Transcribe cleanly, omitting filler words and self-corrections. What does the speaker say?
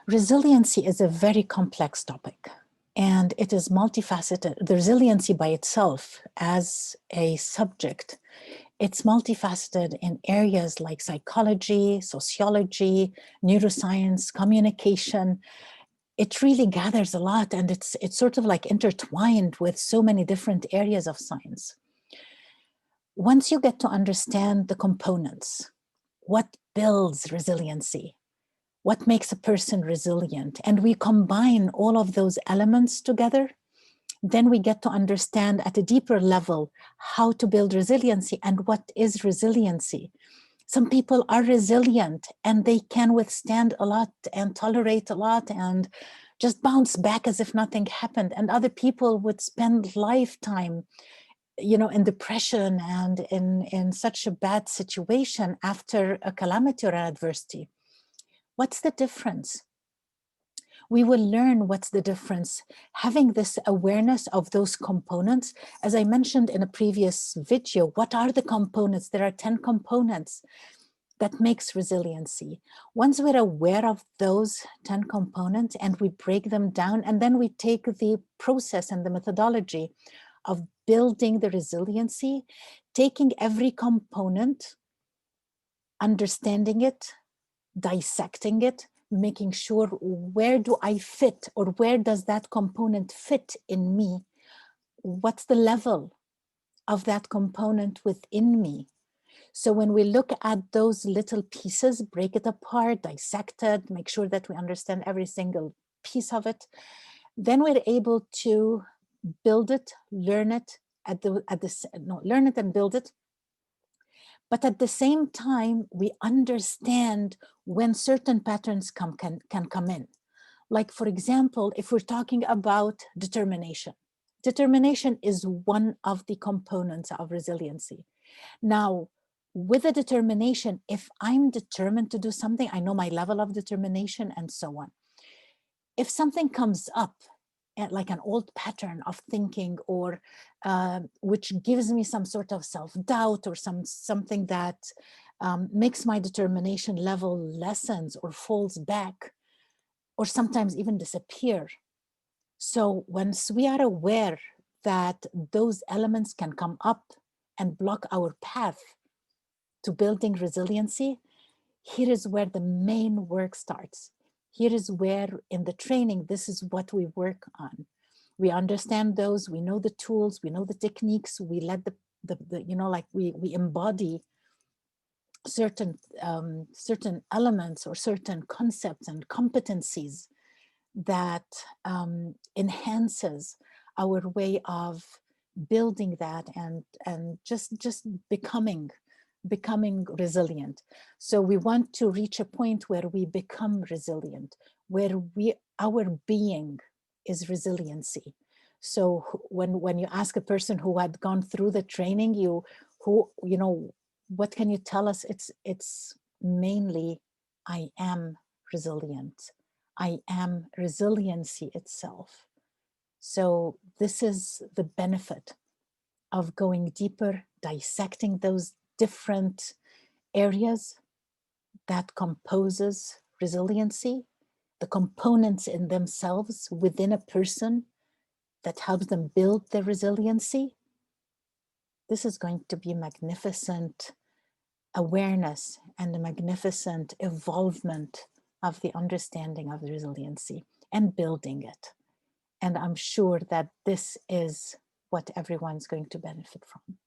Resiliency is a very complex topic, and it is multifaceted. The resiliency by itself as a subject, it's multifaceted in areas like psychology, sociology, neuroscience, communication. It really gathers a lot, and it's sort of like intertwined with so many different areas of science. Once you get to understand the components, what builds resiliency, what makes a person resilient, and we combine all of those elements together, then we get to understand at a deeper level how to build resiliency and what is resiliency. Some people are resilient and they can withstand a lot and tolerate a lot and just bounce back as if nothing happened. And other people would spend lifetime, in depression and in such a bad situation after a calamity or an adversity. What's the difference? We will learn what's the difference. Having this awareness of those components, as I mentioned in a previous video, what are the components? There are 10 components that makes resiliency. Once we're aware of those 10 components and we break them down, and then we take the process and the methodology of building the resiliency, taking every component, understanding it, dissecting it, making sure where do I fit, or where does that component fit in me? What's the level of that component within me? So when we look at those little pieces, break it apart, dissect it, make sure that we understand every single piece of it, then we're able to build it, learn it, learn it and build it. But at the same time, we understand when certain patterns can come in. Like, for example, if we're talking about determination. Determination is one of the components of resiliency. Now, with a determination, if I'm determined to do something, I know my level of determination and so on. If something comes up, like an old pattern of thinking, or which gives me some sort of self-doubt, or something that makes my determination level lessens or falls back, or sometimes even disappear. So once we are aware that those elements can come up and block our path to building resiliency, here is where the main work starts. Here is where in the training, this is what we work on. We understand those, we know the tools, we know the techniques, we let we embody certain elements or certain concepts and competencies that enhances our way of building that and just becoming resilient. So we want to reach a point where we become resilient, where our being is resiliency. So when you ask a person who had gone through the training, what can you tell us? It's mainly, I am resilient. I am resiliency itself. So this is the benefit of going deeper, dissecting those different areas that composes resiliency, the components in themselves within a person that helps them build their resiliency. This is going to be magnificent awareness and a magnificent evolvement of the understanding of resiliency and building it. And I'm sure that this is what everyone's going to benefit from.